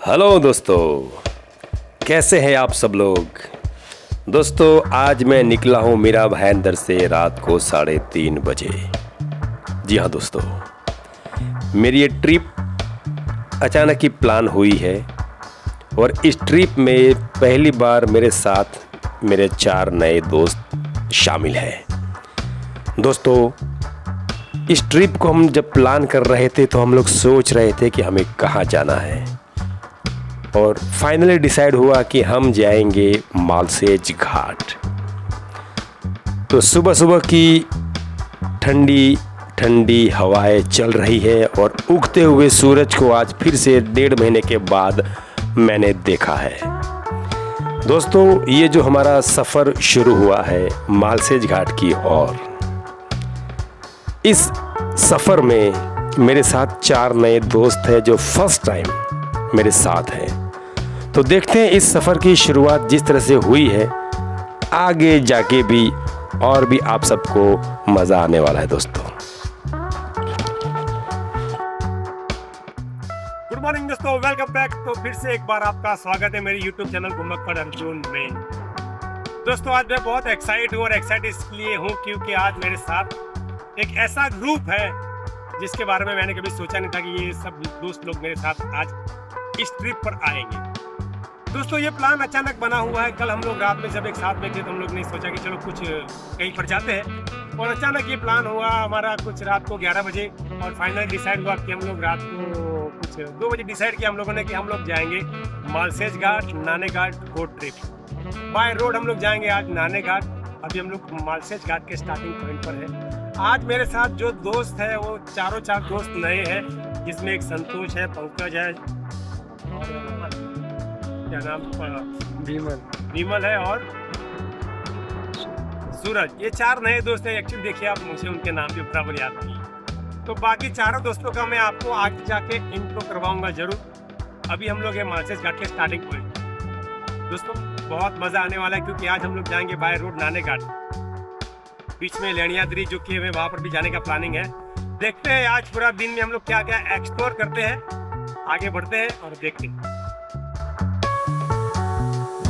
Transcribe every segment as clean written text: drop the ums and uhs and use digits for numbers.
Hello दोस्तों, कैसे हैं आप सब लोग। दोस्तों आज मैं निकला हूँ मीरा भाईंदर से रात को 3:30 बजे। जी हाँ दोस्तों, मेरी ये ट्रिप अचानक ही प्लान हुई है और इस ट्रिप में पहली बार मेरे साथ मेरे 4 नए दोस्त शामिल हैं। दोस्तों इस ट्रिप को हम जब प्लान कर रहे थे तो हम लोग सोच रहे थे कि हमें कहाँ जाना है और फाइनली डिसाइड हुआ कि हम जाएंगे मालसेज घाट। तो सुबह सुबह की ठंडी ठंडी हवाएं चल रही है और उगते हुए सूरज को आज फिर से 1.5 महीने के बाद मैंने देखा है। दोस्तों ये जो हमारा सफ़र शुरू हुआ है मालसेज घाट की ओर, इस सफ़र में मेरे साथ 4 नए दोस्त हैं जो फर्स्ट टाइम मेरे साथ हैं। तो देखते हैं इस सफ़र की शुरुआत जिस तरह से हुई है आगे जाके भी और भी आप सबको मज़ा आने वाला है। दोस्तों गुड मॉर्निंग दोस्तों, वेलकम बैक। तो फिर से एक बार आपका स्वागत है मेरे यूट्यूब चैनल घुमक्कड़ अर्जुन में। दोस्तों आज मैं बहुत एक्साइट हूँ और एक्साइट इसलिए हूँ क्योंकि आज मेरे साथ एक ऐसा ग्रुप है जिसके बारे में मैंने कभी सोचा नहीं था कि ये सब दोस्त लोग मेरे साथ आज इस ट्रिप पर आएंगे। दोस्तों ये प्लान अचानक बना हुआ है। कल हम लोग रात में जब एक साथ में थे तो हम लोग ने सोचा कि चलो कुछ कहीं पर जाते हैं और अचानक ये प्लान हुआ हमारा कुछ रात को 11 बजे और फाइनल डिसाइड हुआ कि हम लोग रात को कुछ 2 बजे डिसाइड किया हम लोगों ने कि हम लोग जाएंगे मालसेज घाट नाने घाट रोड ट्रिप। बाय रोड हम लोग जाएंगे आज नाने घाट। अभी हम लोग मालसेज घाट के स्टार्टिंग पॉइंट पर है। आज मेरे साथ जो दोस्त है वो चारों 4 दोस्त नए हैं, जिसमें एक संतोष है, पंकज है और क्या नाम विमल है और सूरज। ये 4 नए दोस्त हैं। एक्चुअली देखिए आप मुझे उनके नाम भी बराबर याद नहीं, तो बाकी चारों दोस्तों का मैं आपको आगे जाके इंट्रो करवाऊंगा जरूर। अभी हम लोग हैं मालसेज घाट के स्टार्टिंग पॉइंट। दोस्तों बहुत मज़ा आने वाला है क्योंकि आज हम लोग जाएंगे बाय रोड नाने घाट। बीच में लेनियाद्री जो कि हमें वहाँ पर भी जाने का प्लानिंग है। देखते हैं आज पूरा दिन में हम लोग क्या क्या एक्सप्लोर करते हैं। आगे बढ़ते हैं और देखते हैं।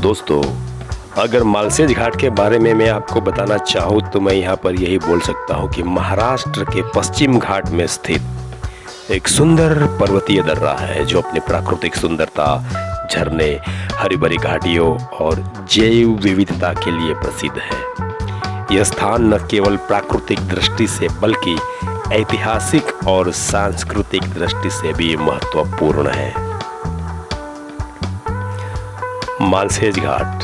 दोस्तों अगर मालसेज घाट के बारे में मैं आपको बताना चाहूँ तो मैं यहाँ पर यही बोल सकता हूँ कि महाराष्ट्र के पश्चिम घाट में स्थित एक सुंदर पर्वतीय दर्रा है जो अपनी प्राकृतिक सुंदरता, झरने, हरी भरी घाटियों और जैव विविधता के लिए प्रसिद्ध है। यह स्थान न केवल प्राकृतिक दृष्टि से बल्कि ऐतिहासिक और सांस्कृतिक दृष्टि से भी महत्वपूर्ण है। मालसेज घाट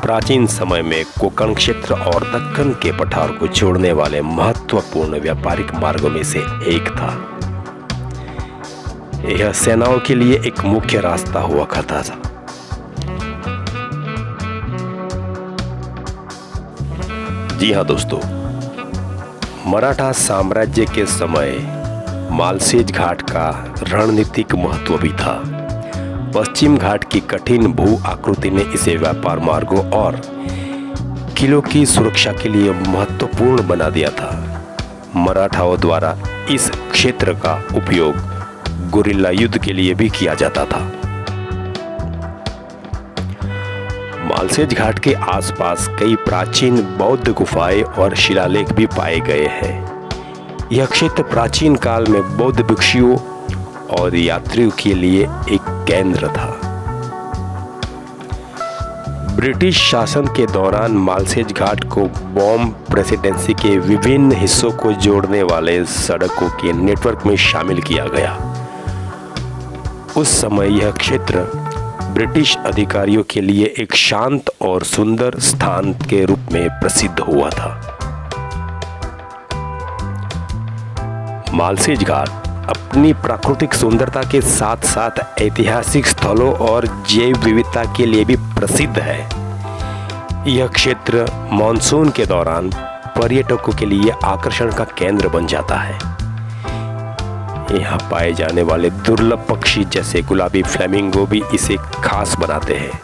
प्राचीन समय में कोंकण क्षेत्र और दक्कन के पठार को जोड़ने वाले महत्वपूर्ण व्यापारिक मार्गों में से एक था। यह सेनाओं के लिए एक मुख्य रास्ता हुआ करता था। जी हाँ दोस्तों, मराठा साम्राज्य के समय मालसेज घाट का रणनीतिक महत्व भी था। पश्चिम घाट की कठिन भू आकृति ने इसे व्यापार मार्गों और किलों की सुरक्षा के लिए महत्वपूर्ण बना दिया था। मराठाओं द्वारा इस क्षेत्र का उपयोग गुरिल्ला युद्ध के लिए भी किया जाता था। मालसेज घाट के आसपास कई प्राचीन बौद्ध गुफाएं और शिलालेख भी पाए गए हैं। यह क्षेत्र प्राचीन काल में बौद्ध भिक्षुओं और यात्रियों के लिए एक केंद्र था। ब्रिटिश शासन के दौरान मालसेज घाट को बॉम्ब प्रेसिडेंसी के विभिन्न हिस्सों को जोड़ने वाले सड़कों के नेटवर्क में शामिल किया गया। उस समय यह क्षेत्र ब्रिटिश अधिकारियों के लिए एक शांत और सुंदर स्थान के रूप में प्रसिद्ध हुआ था। मालसेज घाट अपनी प्राकृतिक सुंदरता के साथ साथ ऐतिहासिक स्थलों और जैव विविधता के लिए भी प्रसिद्ध है। यह क्षेत्र मॉनसून के दौरान पर्यटकों के लिए आकर्षण का केंद्र बन जाता है। यहाँ पाए जाने वाले दुर्लभ पक्षी जैसे गुलाबी फ्लेमिंगो भी इसे खास बनाते हैं।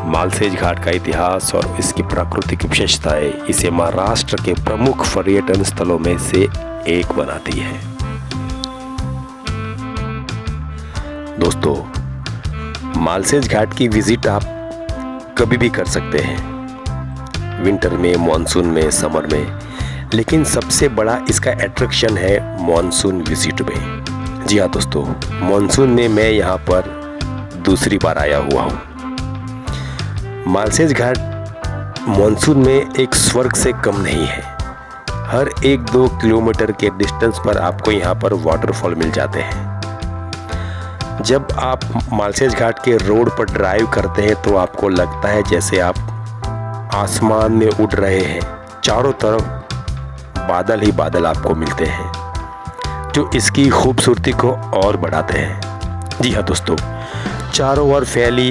मालसेज घाट का इतिहास और इसकी प्राकृतिक विशेषताएं इसे महाराष्ट्र के प्रमुख पर्यटन स्थलों में से एक बनाती है। दोस्तों, मालसेज घाट की विजिट आप कभी भी कर सकते हैं, विंटर में, मॉनसून में, समर में, लेकिन सबसे बड़ा इसका अट्रैक्शन है मॉनसून विजिट में। जी हाँ दोस्तों, मॉनसून में मैं यहाँ पर दूसरी बार आया हुआ हूँ। मालसेज घाट मॉनसून में एक स्वर्ग से कम नहीं है। हर 1-2 किलोमीटर के डिस्टेंस पर आपको यहाँ पर वाटरफॉल मिल जाते हैं। जब आप मालसेज घाट के रोड पर ड्राइव करते हैं तो आपको लगता है जैसे आप आसमान में उड़ रहे हैं। चारों तरफ बादल ही बादल आपको मिलते हैं, जो इसकी खूबसूरती को और बढ़ाते हैं। जी हाँ दोस्तों, चारों ओर फैली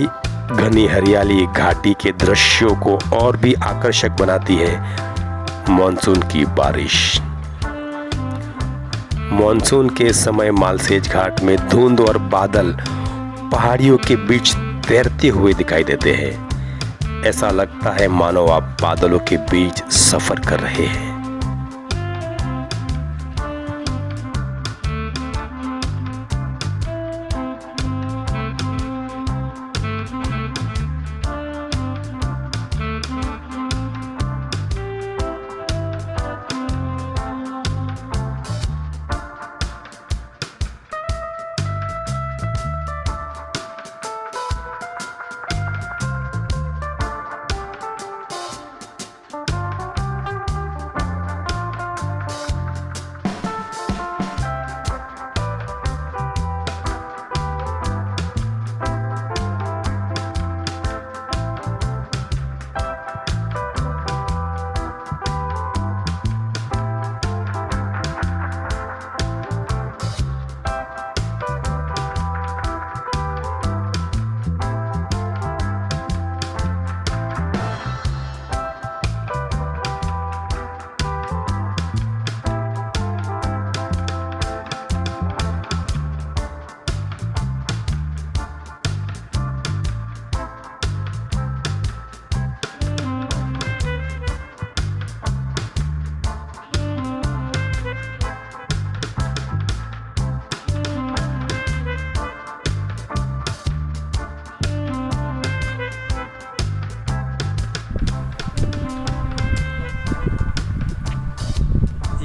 घनी हरियाली घाटी के दृश्यों को और भी आकर्षक बनाती है मॉनसून की बारिश। मॉनसून के समय मालसेज घाट में धुंध और बादल पहाड़ियों के बीच तैरते हुए दिखाई देते हैं। ऐसा लगता है मानो आप बादलों के बीच सफर कर रहे हैं।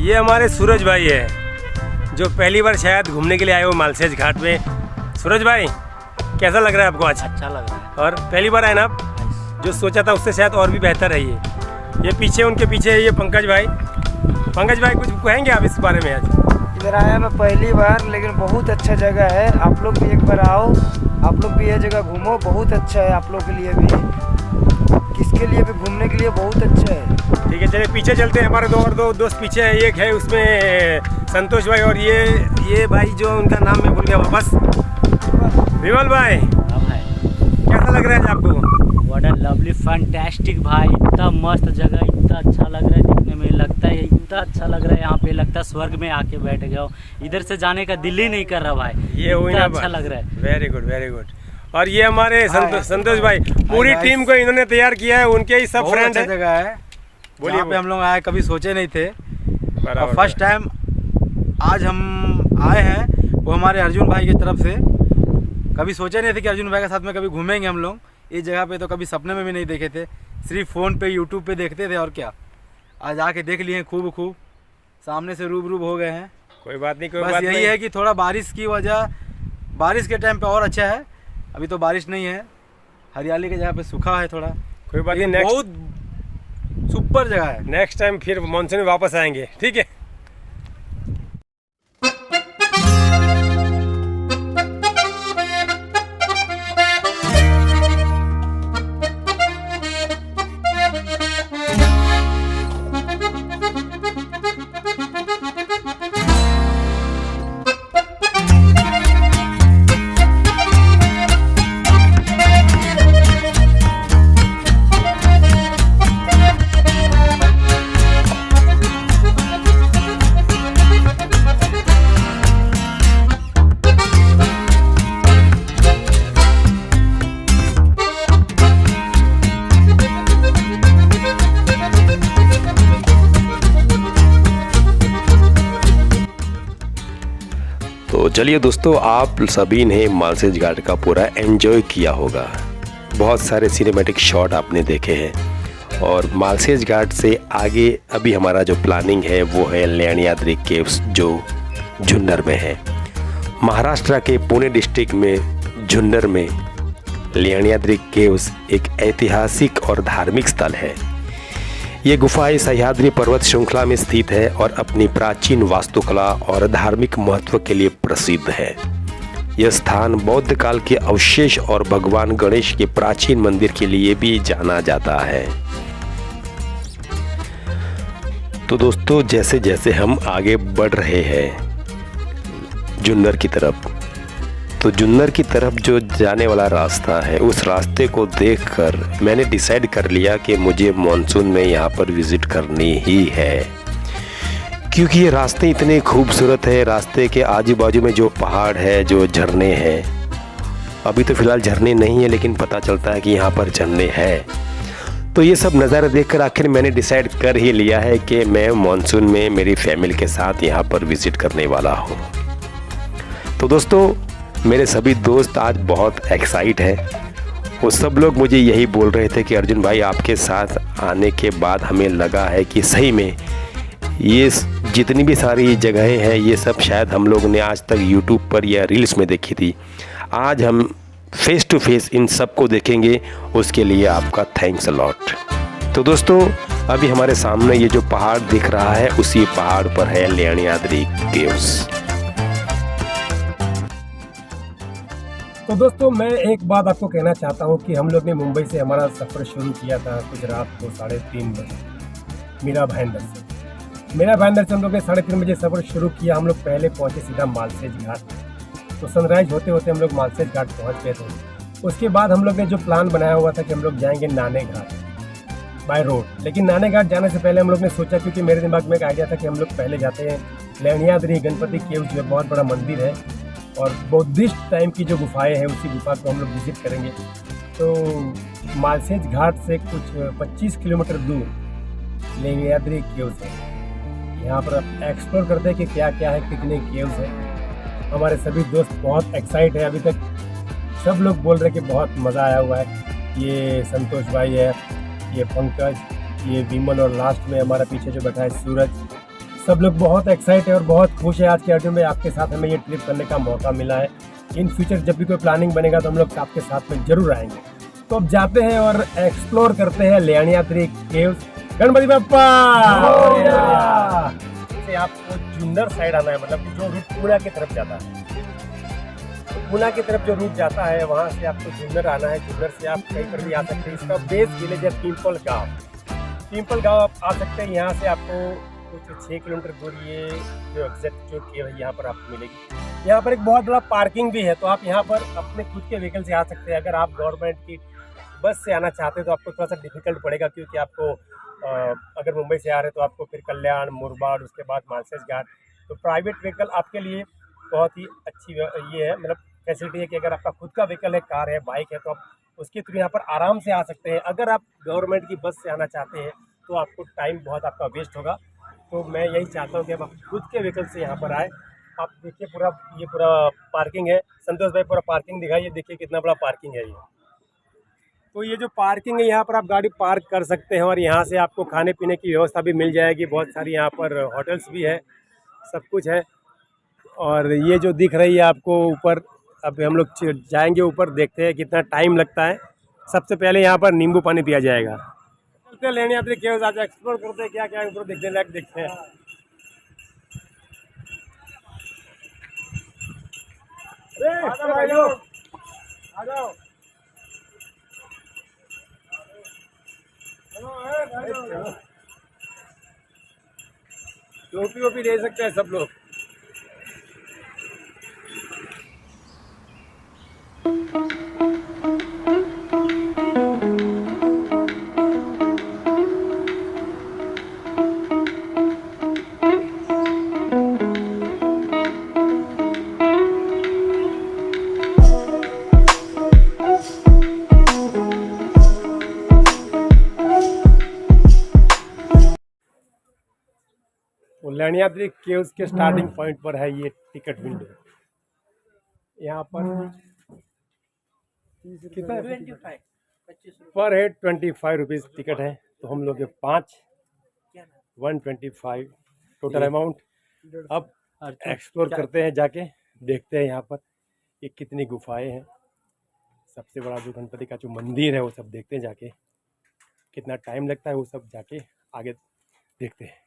ये हमारे सूरज भाई है, जो पहली बार शायद घूमने के लिए आए हो मालसेज घाट में। सूरज भाई, कैसा लग रहा है आपको आज? अच्छा लग रहा है। और पहली बार आए ना आप? जो सोचा था उससे शायद और भी बेहतर है ये पीछे, उनके पीछे है ये पंकज भाई। पंकज भाई, कुछ कहेंगे आप इस बारे में? आज इधर आया मैं पहली बार, लेकिन बहुत अच्छा जगह है। आप लोग भी एक बार आओ, आप लोग भी ये जगह घूमो, बहुत अच्छा है आप लोग के लिए भी, किसके लिए भी घूमने के लिए बहुत अच्छा है। ठीक है, चलिए पीछे चलते हैं। हमारे दो दोस्त पीछे है। एक है उसमें संतोष भाई, और ये भाई जो उनका नाम मैं भूल गया वापस, विमल भाई। कैसा लग रहा है आपको? व्हाट अ लवली फैंटास्टिक भाई, इतना मस्त जगह, इतना अच्छा लग रहा है दिखने में, लगता है इतना अच्छा लग रहा है यहाँ पे, लगता है स्वर्ग में आके बैठ गया हो। इधर से जाने का दिल ही नहीं कर रहा भाई, ये हुई ना, अच्छा लग रहा है। Very good very good. और ये हमारे संतोष भाई, पूरी टीम को इन्होंने तैयार किया है, उनके ही सब फ्रेंड है। जगह है, बोलिए पे हम लोग आए, कभी सोचे नहीं थे, और फर्स्ट टाइम आज हम आए हैं। वो हमारे अर्जुन भाई की तरफ से, कभी सोचे नहीं थे कि अर्जुन भाई के साथ में कभी घूमेंगे हम लोग। इस जगह पे तो कभी सपने में भी नहीं देखे थे, सिर्फ फ़ोन पे यूट्यूब पे देखते थे, और क्या आज आके देख लिए खूब सामने से रूबरू हो गए हैं। कोई बात नहीं, कोई बस बात यही नहीं है कि थोड़ा बारिश की वजह, बारिश के टाइम पे और अच्छा है, अभी तो बारिश नहीं है, हरियाली के जगह पे सूखा है थोड़ा। कोई बात नहीं, बहुत सुपर जगह है। नेक्स्ट टाइम फिर मानसून में वापस आएंगे, ठीक है। चलिए दोस्तों, आप सभी ने मालसेज घाट का पूरा एंजॉय किया होगा। बहुत सारे सिनेमैटिक शॉट आपने देखे हैं और मालसेज घाट से आगे अभी हमारा जो प्लानिंग है वो है लेण्याद्री केव्स, जो जुन्नर में है। महाराष्ट्र के पुणे डिस्ट्रिक्ट में जुन्नर में लेण्याद्री केव्स एक ऐतिहासिक और धार्मिक स्थल है। ये गुफाएं सह्याद्री पर्वत श्रृंखला में स्थित है और अपनी प्राचीन वास्तुकला और धार्मिक महत्व के लिए प्रसिद्ध है। यह स्थान बौद्ध काल के अवशेष और भगवान गणेश के प्राचीन मंदिर के लिए भी जाना जाता है। तो दोस्तों, जैसे जैसे हम आगे बढ़ रहे हैं जुन्नर की तरफ, तो जुन्नर की तरफ जो जाने वाला रास्ता है, उस रास्ते को देखकर मैंने डिसाइड कर लिया कि मुझे मॉनसून में यहाँ पर विज़िट करनी ही है, क्योंकि ये रास्ते इतने खूबसूरत है। रास्ते के आजू बाजू में जो पहाड़ है, जो झरने हैं, अभी तो फ़िलहाल झरने नहीं है लेकिन पता चलता है कि यहाँ पर झरने हैं। तो ये सब नज़ारा देखकर आखिर मैंने डिसाइड कर ही लिया है कि मैं मॉनसून में मेरी फैमिली के साथ यहाँ पर विज़िट करने वाला हूँ। तो दोस्तों, मेरे सभी दोस्त आज बहुत एक्साइट हैं। वो सब लोग मुझे यही बोल रहे थे कि अर्जुन भाई, आपके साथ आने के बाद हमें लगा है कि सही में ये जितनी भी सारी जगहें हैं, ये सब शायद हम लोग ने आज तक यूट्यूब पर या रील्स में देखी थी। आज हम फेस टू फेस इन सब को देखेंगे, उसके लिए आपका थैंक्स अ लॉट। तो दोस्तों, अभी हमारे सामने ये जो पहाड़ दिख रहा है, उसी पहाड़ पर है लेण्याद्री केव्स। तो दोस्तों, मैं एक बात आपको कहना चाहता हूँ कि हम लोग ने मुंबई से हमारा सफ़र शुरू किया था कुछ रात को 3:30 बजे मीरा भाईंदर से। मीरा भाईंदर से हम लोग ने 3:30 बजे सफ़र शुरू किया। हम लोग पहले पहुँचे सीधा मालसेज घाट। तो सनराइज होते होते हम लोग मालसेज घाट पहुँच गए थे। उसके बाद हम लोग ने जो प्लान बनाया हुआ था कि हम लोग जाएंगे नाने घाट बाय रोड, लेकिन नाने घाट जाने से पहले हम लोग ने सोचा, क्योंकि मेरे दिमाग में एक आइडिया था कि हम लोग पहले जाते हैं लेण्याद्री गणपति केव, जो बहुत बड़ा मंदिर है और बौद्धिस्ट टाइम की जो गुफाएं हैं, उसी गुफा को हम लोग विजिट करेंगे। तो मालसेज घाट से कुछ 25 किलोमीटर दूर लेण्याद्री केव्स है। यहाँ पर आप एक्सप्लोर करते हैं कि क्या क्या है, कितने केव्स हैं। हमारे सभी दोस्त बहुत एक्साइट है। अभी तक सब लोग बोल रहे हैं कि बहुत मज़ा आया हुआ है। ये संतोष भाई है, ये पंकज, ये विमल और लास्ट में हमारा पीछे जो बैठा है सूरज। सब लोग बहुत एक्साइट है और बहुत खुश है आज के अर्जुन में आपके साथ हमें ये ट्रिप करने का मौका मिला है। इन फ्यूचर जब भी कोई प्लानिंग बनेगा तो हम लोग आपके साथ में जरूर आएंगे। तो अब जाते हैं और एक्सप्लोर करते हैं लेण्याद्री केव्स। गणपति बप्पा! से आपको जुन्नर साइड आना है, मतलब जो रूट पुणे की तरफ जाता है, पुणे की तरफ जो रूट जाता है वहाँ से आपको जुन्नर आना है। जुन्नर से आप कहीं पर भी आ सकते हैं। इसका बेस विलेज है पिंपल गाँव। पिंपल गाँव आप आ सकते हैं। यहाँ से आपको कुछ 6 किलोमीटर दूर ये जो एग्जैक्ट जो केव है यहाँ पर आपको मिलेगी। यहाँ पर एक बहुत बड़ा पार्किंग भी है, तो आप यहाँ पर अपने खुद के व्हीकल से आ सकते हैं। अगर आप गवर्नमेंट की बस से आना चाहते हैं तो आपको थोड़ा सा डिफिकल्ट पड़ेगा, क्योंकि आपको अगर मुंबई से आ रहे हैं तो आपको फिर कल्याण, मुरबाड, उसके बाद मालसेज घाट। तो प्राइवेट व्हीकल आपके लिए बहुत ही अच्छी ये है, मतलब फैसिलिटी है कि अगर आपका खुद का व्हीकल है, कार है, बाइक है, तो आप उसके थ्रू यहाँ पर आराम से आ सकते हैं। अगर आप गवर्नमेंट की बस से आना चाहते हैं तो आपको टाइम बहुत आपका वेस्ट होगा। तो मैं यही चाहता हूँ कि आप खुद के व्हीकल से यहाँ पर आए। आप देखिए ये पूरा पार्किंग है। संतोष भाई पूरा पार्किंग दिखाइए, देखिए कितना बड़ा पार्किंग है ये। तो ये जो पार्किंग है, यहाँ पर आप गाड़ी पार्क कर सकते हैं और यहाँ से आपको खाने पीने की व्यवस्था भी मिल जाएगी। बहुत सारी यहाँ पर होटल्स भी है, सब कुछ है। और ये जो दिख रही है आपको ऊपर, अब हम लोग जाएंगे ऊपर, देखते हैं कितना टाइम लगता है। सबसे पहले यहाँ पर नींबू पानी पिया जाएगा। लेण्याद्री केव्स आज एक्सप्लोर करते हैं, क्या क्या ऊपर देखने लायक देखते हैं। आ जाओ। टोपी वोपी ले सकते हैं सब लोग। लेण्याद्री केव्स के स्टार्टिंग पॉइंट पर है ये टिकट विंडो। यहाँ पर कितना पर हेड 25 रुपीज़ टिकट है। तो हम लोग के 5 125 टोटल अमाउंट। अब एक्सप्लोर करते हैं, जाके देखते हैं यहाँ पर ये कितनी गुफाएं हैं। सबसे बड़ा जो गणपति का जो मंदिर है वो सब देखते हैं जाके, कितना टाइम लगता है वो सब जाके आगे देखते हैं।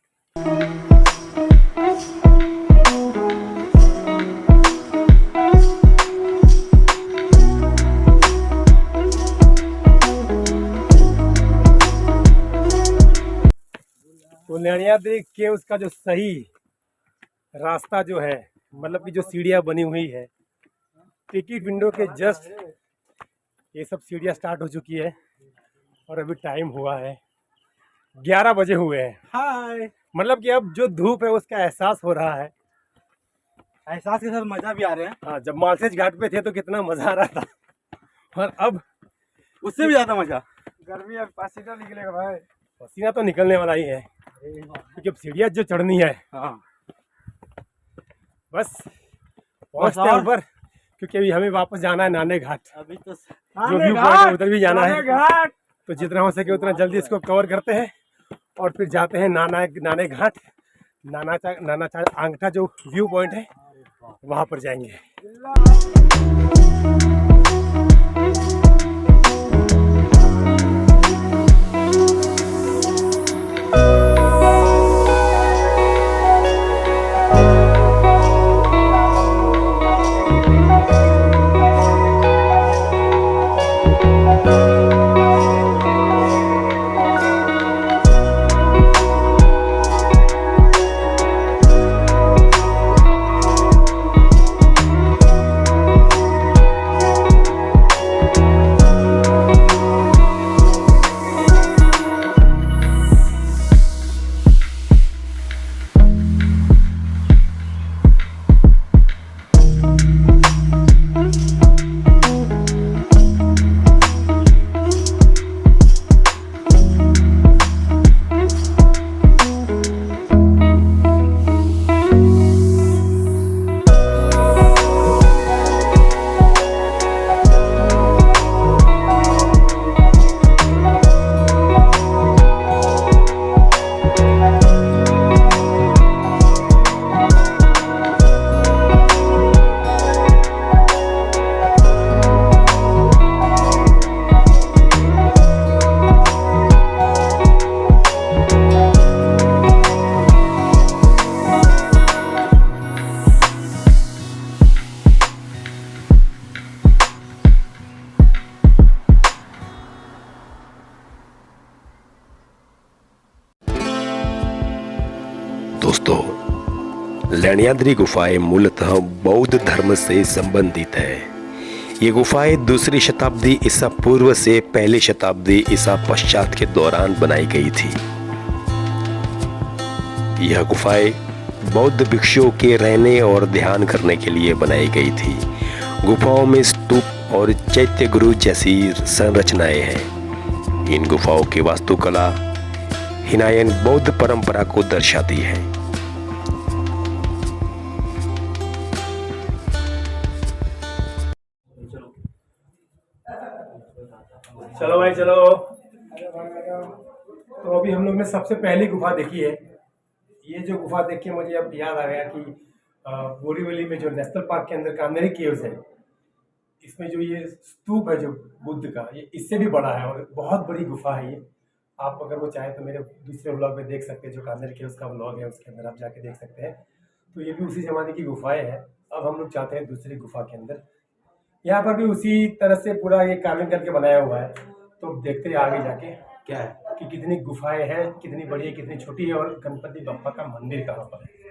तो लेण्याद्री के उसका जो सही रास्ता जो है, मतलब कि जो सीढ़ियाँ बनी हुई है टिकट विंडो के जस्ट, ये सब सीढ़ियाँ स्टार्ट हो चुकी है और अभी टाइम हुआ है 11 बजे हुए हैं। हाय, मतलब कि अब जो धूप है उसका एहसास हो रहा है, एहसास के साथ मजा भी आ रहे हैं। हाँ, जब मालसेज घाट पे थे तो कितना मजा आ रहा था, और अब उससे भी ज्यादा मजा। गर्मी, अब पसीना निकलेगा भाई। पसीना तो निकलने वाला ही है क्योंकि अब सीढ़ियाँ जो चढ़नी है। हाँ, बस पहुँचते हैं ऊपर, क्योंकि अभी हमें वापस जाना है नाने घाट। अभी तो जो व्यू पॉइंट है उधर भी जाना है, तो जितना हो सके उतना जल्दी इसको कवर करते हैं और फिर जाते हैं नाने घाट। नाना आंगठा जो व्यू पॉइंट है वहाँ पर जाएंगे। दोस्तों, लेण्याद्री गुफाएं मूलतः बौद्ध धर्म से संबंधित है। ये गुफाएं दूसरी शताब्दी ईसा पूर्व से पहली शताब्दी ईसा पश्चात के दौरान बनाई गई थी। यह गुफाएं बौद्ध भिक्षुओं के रहने और ध्यान करने के लिए बनाई गई थी। गुफाओं में स्तूप और चैत्य गुरु जैसी संरचनाएं हैं। इन गुफाओं की वास्तुकला हिनायन बौद्ध परंपरा को दर्शाती है। चलो भाई चलो। तो अभी हम लोग ने सबसे पहली गुफा देखी है। ये जो गुफा देख के मुझे अब याद आ गया कि बोरीवली में जो नेशनल पार्क के अंदर कांदरी केव्स है, इसमें जो ये स्तूप है जो बुद्ध का, ये इससे भी बड़ा है और बहुत बड़ी गुफा है ये। आप अगर वो चाहे तो मेरे दूसरे व्लॉग में देख सकते हैं, जो कांदरी केव्स का व्लॉग है उसके अंदर आप जाके देख सकते हैं। तो ये भी उसी ज़माने की गुफाएं हैं। अब हम लोग जाते हैं दूसरी गुफा के अंदर। यहाँ पर भी उसी तरह से पूरा ये कार्विंग करके बनाया हुआ है। तो देखते हैं आगे जाके क्या है कि कितनी गुफाएं हैं, कितनी बड़ी है, कितनी छोटी है, और गणपति बप्पा का मंदिर कहाँ पर है।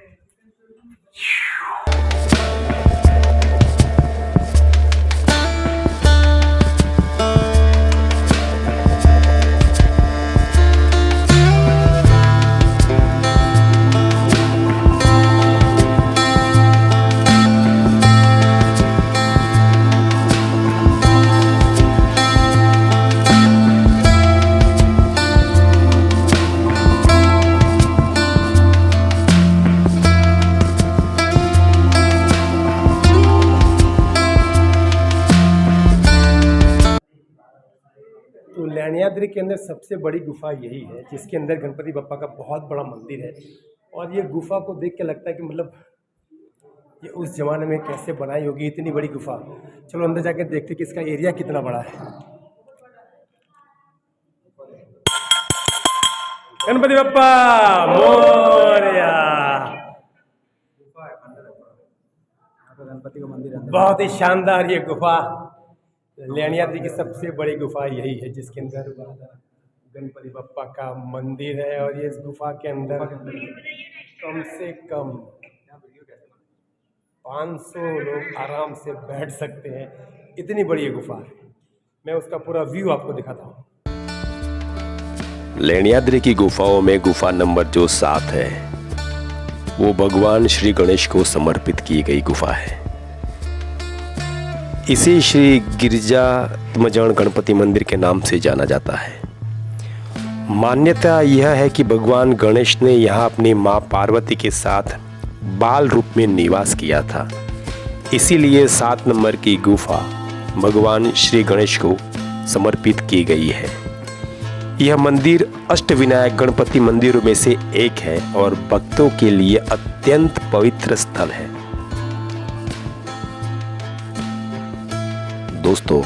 तो लेण्याद्री के अंदर सबसे बड़ी गुफा यही है, जिसके अंदर गणपति बप्पा का बहुत बड़ा मंदिर है। और ये गुफा को देख के लगता है कि मतलब ये उस ज़माने में कैसे बनाई होगी इतनी बड़ी गुफा। चलो अंदर जाके देखते कि इसका एरिया कितना बड़ा है। गणपति बप्पा मोरया। गणपति का मंदिर है। बहुत ही शानदार ये गुफा, लेण्याद्री की सबसे बड़ी गुफा यही है, जिसके अंदर गणपति बप्पा का मंदिर है। और ये इस गुफा के अंदर कम से कम 500 लोग आराम से बैठ सकते हैं, इतनी बड़ी ये गुफा है। मैं उसका पूरा व्यू आपको दिखाता हूँ। लेण्याद्री की गुफाओं में गुफा नंबर जो 7 है वो भगवान श्री गणेश को समर्पित की गई गुफा है। इसे श्री गिरिजात्मजन गणपति मंदिर के नाम से जाना जाता है। मान्यता यह है कि भगवान गणेश ने यहाँ अपनी माँ पार्वती के साथ बाल रूप में निवास किया था, इसीलिए 7 नंबर की गुफा भगवान श्री गणेश को समर्पित की गई है। यह मंदिर अष्टविनायक गणपति मंदिरों में से एक है और भक्तों के लिए अत्यंत पवित्र स्थल है। दोस्तों,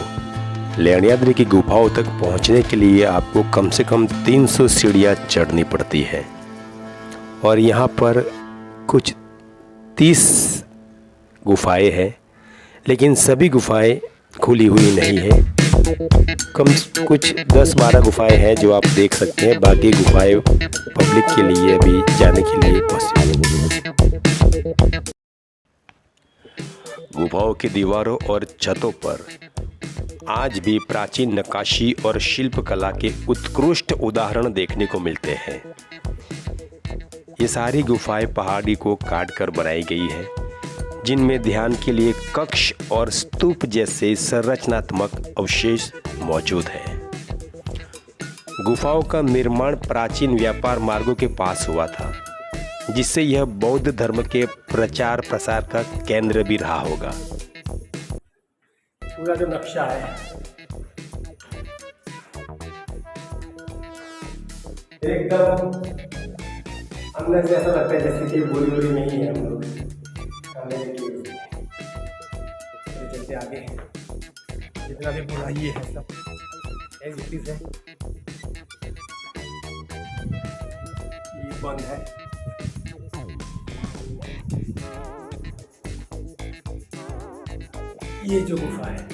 लेण्याद्री की गुफाओं तक पहुंचने के लिए आपको कम से कम 300 सीढ़ियां चढ़नी पड़ती है और यहाँ पर कुछ 30 गुफाएं हैं, लेकिन सभी गुफाएं खुली हुई नहीं है। कुछ 10-12 गुफाएं हैं जो आप देख सकते हैं, बाकी गुफाएं पब्लिक के लिए भी जाने के लिए पॉसिबल। गुफाओं की दीवारों और छतों पर आज भी प्राचीन नक्काशी और शिल्पकला के उत्कृष्ट उदाहरण देखने को मिलते हैं। ये सारी गुफाएं पहाड़ी को काटकर बनाई गई है, जिनमें ध्यान के लिए कक्ष और स्तूप जैसे संरचनात्मक अवशेष मौजूद हैं। गुफाओं का निर्माण प्राचीन व्यापार मार्गों के पास हुआ था, जिससे यह बौद्ध धर्म के प्रचार प्रसार का केंद्र भी रहा होगा। पूरा जो नक्शा है एकदम अंदर से ऐसा लगता है जैसे कि बोली बोली नहीं है। हम लोग चलते आगे, जितना भी बुराई है सब एग्जिट है। ये बंद है। ये जो गुफा है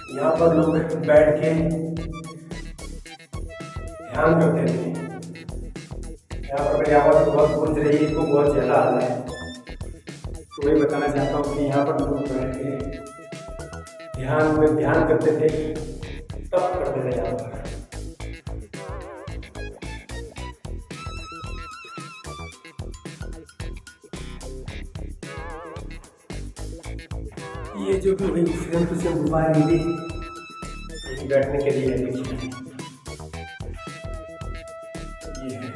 यहाँ पर लोग बैठ के ध्यान करते थे। यहाँ पर मेरी आवाज़ बहुत गूंज रही है, इनको बहुत ज़्यादा आ रहा है, तो वही बताना चाहता हूँ कि यहाँ पर लोग बैठ के ध्यान करते थे, तप करते थे यहाँ पर। ये जो भी गुफाएं मिली बैठने के लिए देखिए, ये है।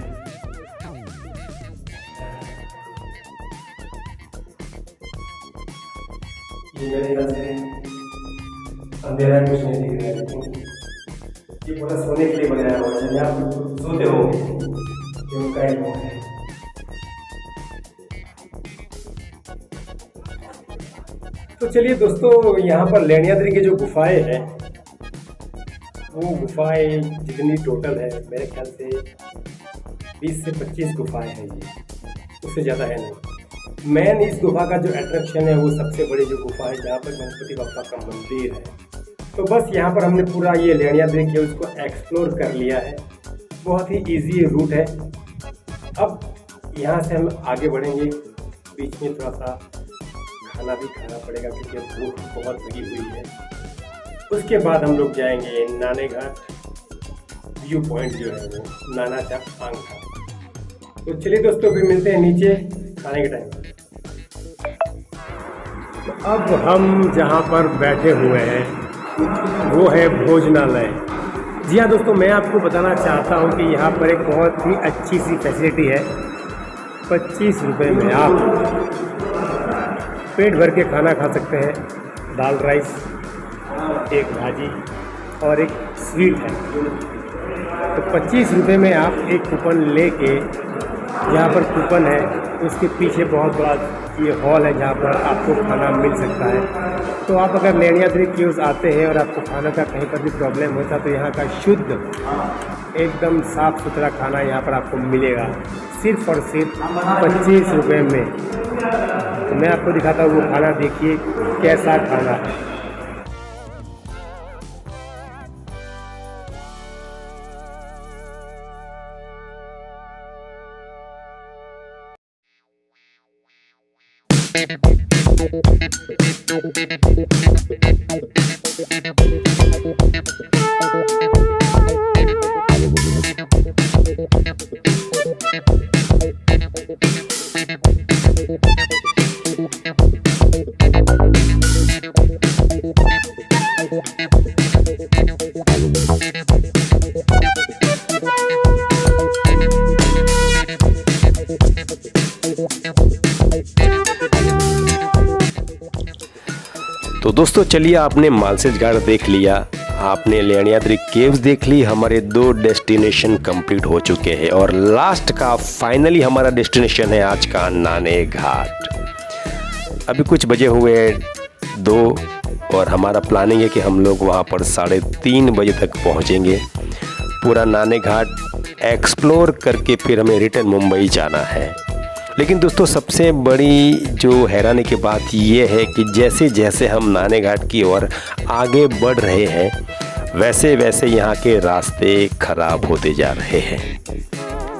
ये मेरे ख्याल से अंधेरा कुछ नहीं दिख रहा है, लेकिन ये पूरा सोने के लिए बनाया हुआ है। यहाँ सोते होंगे, ये उनका एक रूम है। तो चलिए दोस्तों, यहाँ पर लेण्याद्री की जो गुफाएं हैं, वो गुफाएं जितनी टोटल है मेरे ख्याल से 20 से 25 गुफाएं हैं, ये उससे ज़्यादा है नहीं। मेन इस गुफा का जो अट्रैक्शन है वो सबसे बड़ी जो गुफा है जहाँ पर गणपति बप्पा का मंदिर है। तो बस यहाँ पर हमने पूरा ये लेण्याद्री की उसको एक्सप्लोर कर लिया है। बहुत ही इजी रूट है। अब यहाँ से हम आगे बढ़ेंगे, बीच में थोड़ा सा खाना भी खाना पड़ेगा क्योंकि भूख बहुत लगी हुई है। उसके बाद हम लोग जाएंगे नाने घाट व्यू पॉइंट जो है वो नानाचा आंखा। तो चलिए दोस्तों, फिर मिलते हैं नीचे खाने के टाइम। तो अब हम जहाँ पर बैठे हुए हैं वो है भोजनालय। जी हाँ दोस्तों, मैं आपको बताना चाहता हूँ कि यहाँ पर एक बहुत ही अच्छी सी फैसिलिटी है। 25 रुपये में आप पेट भर के खाना खा सकते हैं। दाल राइस, एक भाजी और एक स्वीट है। तो 25 रुपये में आप एक कूपन लेके, यहाँ पर कूपन है, उसके पीछे बहुत बड़ा ये हॉल है जहाँ पर आपको खाना मिल सकता है। तो आप अगर लेण्याद्री केव्स आते हैं और आपको खाना का कहीं पर भी प्रॉब्लम होता है तो यहाँ का शुद्ध एकदम साफ़ सुथरा खाना यहाँ पर आपको मिलेगा, सिर्फ़ और सिर्फ 25 रुपये में। तो मैं आपको दिखाता हूँ वो खाना, देखिए कैसा खाना है। तो दोस्तों चलिए, आपने मालसेज घाट देख लिया, आपने लेण्याद्री केव्स देख ली। हमारे 2 डेस्टिनेशन कंप्लीट हो चुके हैं और लास्ट का फाइनली हमारा डेस्टिनेशन है आज का नाने घाट। अभी कुछ बजे हुए 2 और हमारा प्लानिंग है कि हम लोग वहाँ पर 3:30 बजे तक पहुँचेंगे। पूरा नाने घाट एक्सप्लोर करके फिर हमें रिटर्न मुंबई जाना है। लेकिन दोस्तों सबसे बड़ी जो हैरानी की बात ये है कि जैसे जैसे हम नाने घाट की ओर आगे बढ़ रहे हैं वैसे वैसे यहाँ के रास्ते ख़राब होते जा रहे हैं।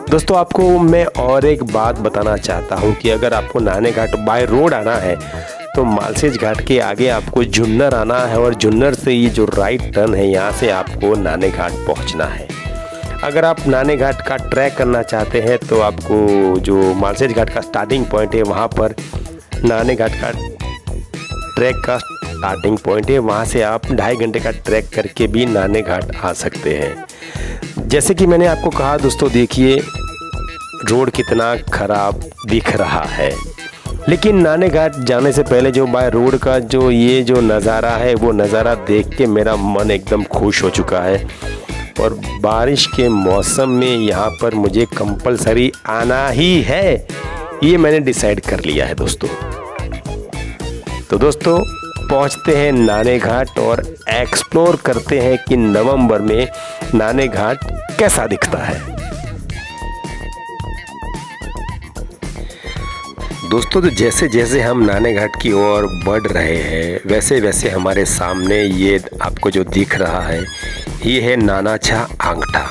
दोस्तों आपको मैं और एक बात बताना चाहता हूँ कि अगर आपको नाने घाट बाय रोड आना है तो मालसेज घाट के आगे आपको जुन्नर आना है और जुन्नर से ये जो राइट टर्न है यहाँ से आपको नाने घाट पहुँचना है। अगर आप नाने घाट का ट्रैक करना चाहते हैं तो आपको जो मालसेज घाट का स्टार्टिंग पॉइंट है वहाँ पर नाने घाट का ट्रैक का स्टार्टिंग पॉइंट है, वहाँ से आप 2.5 घंटे का ट्रैक करके भी नाने घाट आ सकते हैं। जैसे कि मैंने आपको कहा दोस्तों, देखिए रोड कितना ख़राब दिख रहा है, लेकिन नाने घाट जाने से पहले जो बाय रोड का जो ये जो नज़ारा है वो नज़ारा देख के मेरा मन एकदम खुश हो चुका है। और बारिश के मौसम में यहाँ पर मुझे कंपलसरी आना ही है, ये मैंने डिसाइड कर लिया है दोस्तों। तो दोस्तों पहुँचते हैं नाने घाट और एक्सप्लोर करते हैं कि नवंबर में नाने घाट कैसा दिखता है। दोस्तों तो जैसे जैसे हम नाने घाट की ओर बढ़ रहे हैं वैसे वैसे हमारे सामने ये आपको जो दिख रहा है ये है नानाछा आंगठा।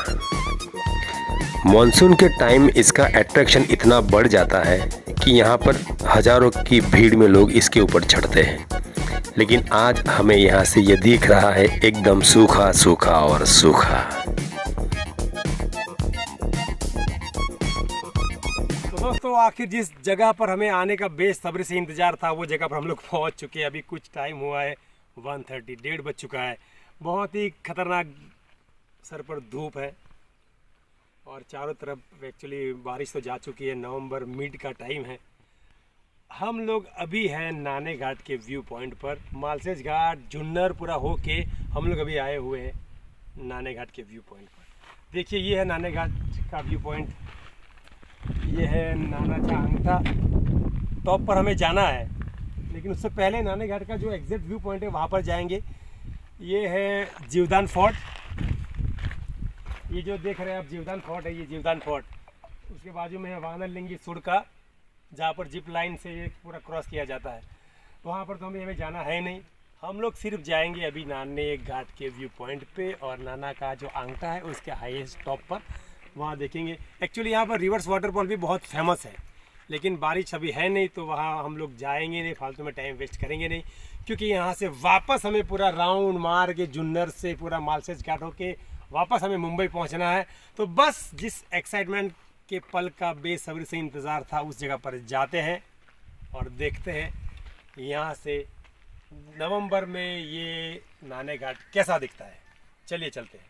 मॉनसून के टाइम इसका अट्रैक्शन इतना बढ़ जाता है कि यहाँ पर हज़ारों की भीड़ में लोग इसके ऊपर चढ़ते हैं, लेकिन आज हमें यहाँ से ये दिख रहा है एकदम सूखा सूखा और सूखा। दोस्तों आखिर जिस जगह पर हमें आने का बेसब्री से इंतज़ार था वो जगह पर हम लोग पहुँच चुके हैं। अभी कुछ टाइम हुआ है 1:30, 1:30 बज चुका है। बहुत ही खतरनाक सर पर धूप है और चारों तरफ एक्चुअली बारिश तो जा चुकी है। नवंबर मिड का टाइम है। हम लोग अभी हैं नाने घाट के व्यू पॉइंट पर। मालसेज घाट जुन्नर पूरा हो के हम लोग अभी आए हुए हैं नाने घाट के व्यू पॉइंट पर। देखिए ये है नाने घाट का व्यू पॉइंट, ये है नानाछा आंगठा। टॉप पर हमें जाना है, लेकिन उससे पहले नाने घाट का जो एग्जैक्ट व्यू पॉइंट है वहाँ पर जाएंगे। ये है जीवदान फोर्ट, ये जो देख रहे हैं आप जीवदान फोर्ट है, ये जीवदान फोर्ट। उसके बाजू में है वानरलिंगी सुड़का, जहाँ पर जिप लाइन से ये पूरा क्रॉस किया जाता है। वहाँ पर तो हमें जाना है नहीं, हम लोग सिर्फ जाएंगे अभी नाने घाट के व्यू पॉइंट पे और नाना का जो आंगठा है उसके हाईएस्ट टॉप पर, वहाँ देखेंगे। एक्चुअली यहाँ पर रिवर्स वाटरफॉल भी बहुत फेमस है, लेकिन बारिश अभी है नहीं तो वहाँ हम लोग जाएंगे नहीं, फालतू में टाइम वेस्ट करेंगे नहीं, क्योंकि यहाँ से वापस हमें पूरा राउंड मार के जुन्नर से पूरा मालसेज घाट होके वापस हमें मुंबई पहुँचना है। तो बस जिस एक्साइटमेंट के पल का बेसब्री से इंतज़ार था उस जगह पर जाते हैं और देखते हैं यहाँ से नवंबर में ये नाने घाट कैसा दिखता है। चलिए चलते हैं।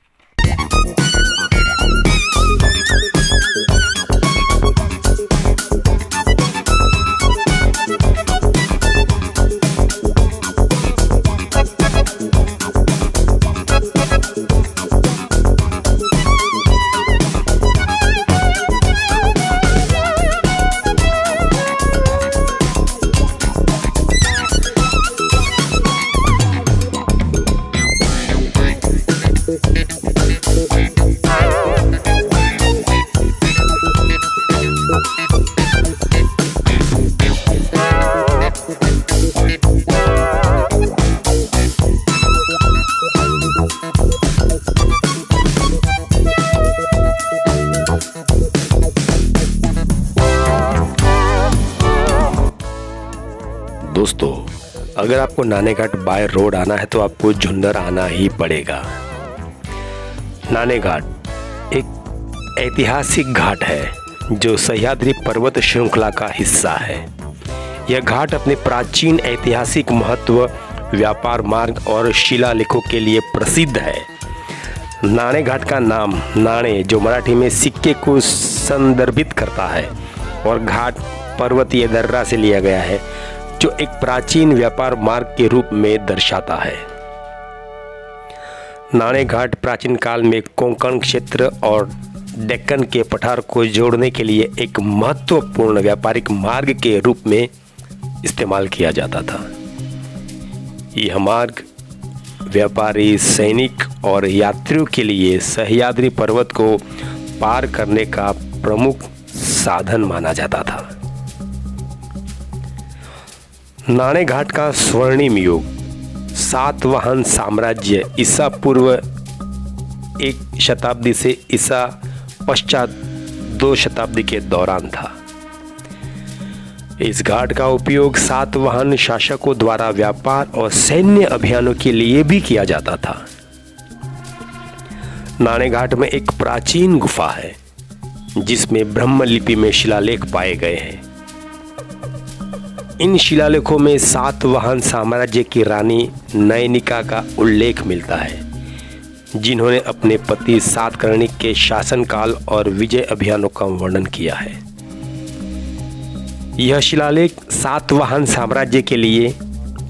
दोस्तों, अगर आपको नाने घाट बाय रोड आना है तो आपको झुन्नर आना ही पड़ेगा। नाने घाट एक ऐतिहासिक घाट है जो सह्याद्री पर्वत श्रृंखला का हिस्सा है। यह घाट अपने प्राचीन ऐतिहासिक महत्व, व्यापार मार्ग और शिलालेखों के लिए प्रसिद्ध है। नाने घाट का नाम नाणे, जो मराठी में सिक्के को संदर्भित करता है, और घाट पर्वतीय दर्रा से लिया गया है, जो एक प्राचीन व्यापार मार्ग के रूप में दर्शाता है। नाणे घाट प्राचीन काल में कोंकण क्षेत्र और डेक्कन के पठार को जोड़ने के लिए एक महत्वपूर्ण व्यापारिक मार्ग के रूप में इस्तेमाल किया जाता था। यह मार्ग व्यापारी, सैनिक और यात्रियों के लिए सह्याद्री पर्वत को पार करने का प्रमुख साधन माना जाता था। नाणे घाट का स्वर्णिम युग सातवाहन साम्राज्य ईसा पूर्व 1 शताब्दी से ईसा पश्चात 2 शताब्दी के दौरान था। इस घाट का उपयोग सातवाहन शासकों द्वारा व्यापार और सैन्य अभियानों के लिए भी किया जाता था। नाणे घाट में एक प्राचीन गुफा है जिसमें ब्रह्मलिपि में शिलालेख पाए गए हैं। इन शिलालेखों में सातवाहन साम्राज्य की रानी नयनिका का उल्लेख मिलता है, जिन्होंने अपने पति सातकर्णी के शासनकाल और विजय अभियानों का वर्णन किया है। यह शिलालेख सातवाहन साम्राज्य के लिए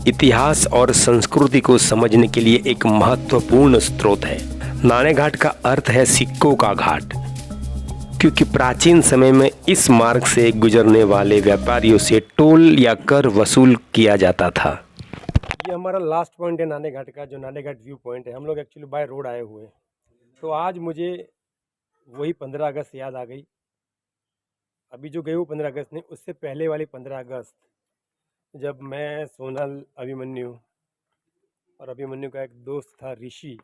इतिहास और संस्कृति को समझने के लिए एक महत्वपूर्ण स्रोत है। नाणे घाट का अर्थ है सिक्कों का घाट, क्योंकि प्राचीन समय में इस मार्ग से गुजरने वाले व्यापारियों से टोल या कर वसूल किया जाता था। ये हमारा लास्ट पॉइंट है नाने घाट का, जो नाने घाट व्यू पॉइंट है। हम लोग एक्चुअली बाय रोड आए हुए हैं, तो आज मुझे वही 15 अगस्त याद आ गई। अभी जो गई वो 15 अगस्त नहीं, उससे पहले वाली 15 अगस्त, जब मैं, सोनल, अभिमन्यु और अभिमन्यु का एक दोस्त था ऋषि,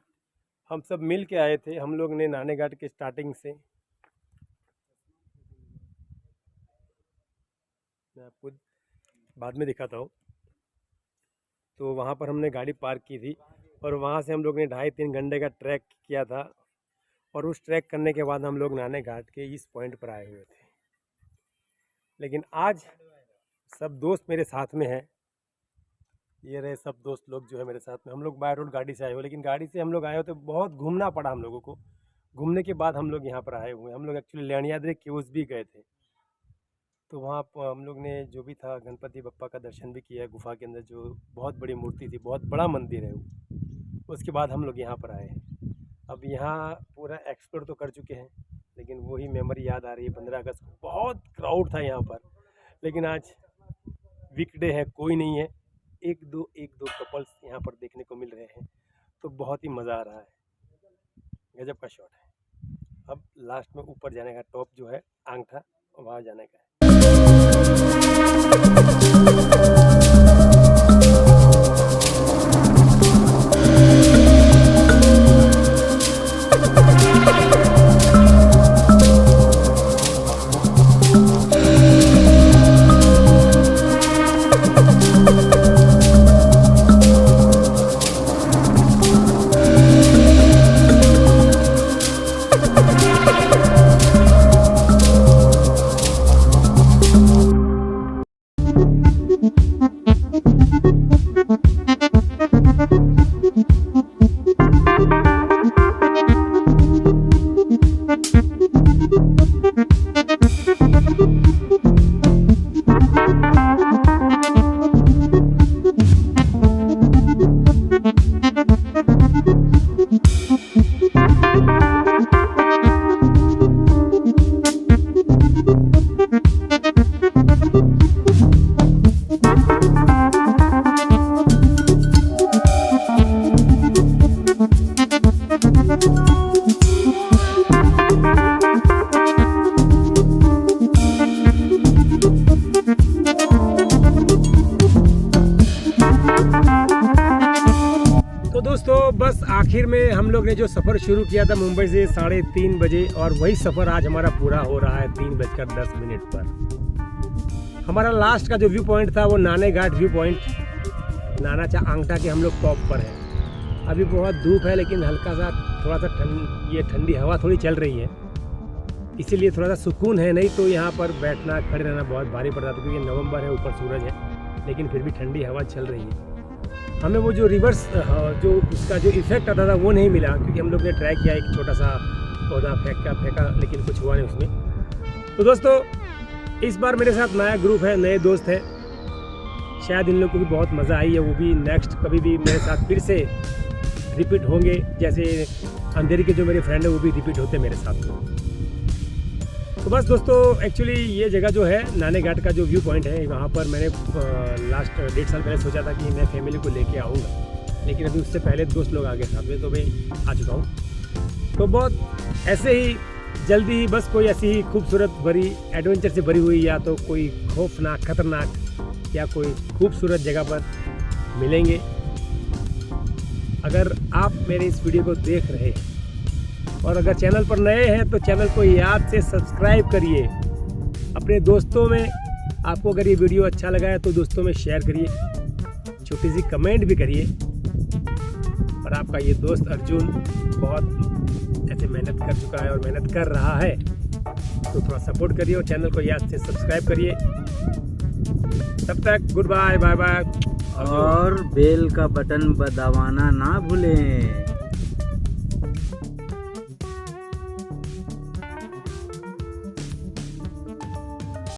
हम सब मिल के आए थे। हम लोग ने नाने घाट के स्टार्टिंग से, मैं आपको बाद में दिखाता हूँ, तो वहाँ पर हमने गाड़ी पार्क की थी और वहाँ से हम लोग ने 2.5-3 घंटे का ट्रैक किया था। और उस ट्रैक करने के बाद हम लोग नाने घाट के इस पॉइंट पर आए हुए थे। लेकिन आज सब दोस्त मेरे साथ में हैं। ये रहे सब दोस्त लोग जो है मेरे साथ में। हम लोग बाय रोड गाड़ी से आए हुए, लेकिन गाड़ी से हम लोग आए हो तो बहुत घूमना पड़ा हम लोगों को। घूमने के बाद हम लोग यहाँ पर आए हुए हैं। हम लोग एक्चुअली लेण्याद्री केव्स भी गए थे, तो वहाँ पर हम लोग ने जो भी था गणपति बप्पा का दर्शन भी किया। गुफा के अंदर जो बहुत बड़ी मूर्ति थी, बहुत बड़ा मंदिर है वो। उसके बाद हम लोग यहाँ पर आए हैं। अब यहाँ पूरा एक्सप्लोर तो कर चुके हैं, लेकिन वही मेमोरी याद आ रही है 15 अगस्त को। बहुत क्राउड था यहाँ पर, लेकिन आज वीकडे है, कोई नहीं है। एक दो कपल्स यहाँ पर देखने को मिल रहे हैं, तो बहुत ही मज़ा आ रहा है। गजब का शॉट है। अब लास्ट में ऊपर जाने का, टॉप जो है आंगठा, वहाँ जाने का है। तो दोस्तों बस आखिर में हम लोग ने जो सफ़र शुरू किया था मुंबई से 3:30 बजे, और वही सफ़र आज हमारा पूरा हो रहा है 3:10 पर। हमारा लास्ट का जो व्यू पॉइंट था वो नाने घाट व्यू पॉइंट, नानाचा आंगटा के हम लोग टॉप पर हैं। अभी बहुत धूप है लेकिन हल्का सा थोड़ा सा ठंडी हवा थोड़ी चल रही है, इसीलिए थोड़ा सा सुकून है। नहीं तो यहाँ पर बैठना खड़े रहना बहुत भारी पड़ जाता है, क्योंकि नवंबर है, ऊपर सूरज है, लेकिन फिर भी ठंडी हवा चल रही है। हमें वो जो रिवर्स जो उसका जो इफेक्ट आता था वो नहीं मिला, क्योंकि हम लोग ने ट्राई किया एक छोटा सा पौधा फेंका लेकिन कुछ हुआ नहीं उसमें। तो दोस्तों इस बार मेरे साथ नया ग्रुप है, नए दोस्त हैं, शायद इन लोग को भी बहुत मज़ा आई है। वो भी नेक्स्ट कभी भी मेरे साथ फिर से रिपीट होंगे, जैसे अंधेरी के जो मेरे फ्रेंड है वो भी रिपीट होते मेरे साथ। तो बस दोस्तों एक्चुअली ये जगह जो है नाने घाट का जो व्यू पॉइंट है, वहाँ पर मैंने लास्ट 1.5 साल पहले सोचा था कि मैं फैमिली को लेके आऊँगा, लेकिन अभी उससे पहले दोस्त लोग आ गए साथ में, तो मैं आ चुका हूँ। तो बहुत ऐसे ही जल्दी ही बस कोई ऐसी ही खूबसूरत भरी एडवेंचर से भरी हुई या तो कोई खौफनाक खतरनाक या कोई खूबसूरत जगह पर मिलेंगे। अगर आप मेरे इस वीडियो को देख रहे हैं और अगर चैनल पर नए हैं तो चैनल को याद से सब्सक्राइब करिए। अपने दोस्तों में, आपको अगर ये वीडियो अच्छा लगा है तो दोस्तों में शेयर करिए, छोटी सी कमेंट भी करिए। और आपका ये दोस्त अर्जुन बहुत ऐसे मेहनत कर चुका है और मेहनत कर रहा है, तो थोड़ा सपोर्ट करिए और चैनल को याद से सब्सक्राइब करिए। तब तक गुड बाय, बाय बाय, और बेल का बटन दबाना ना भूलें।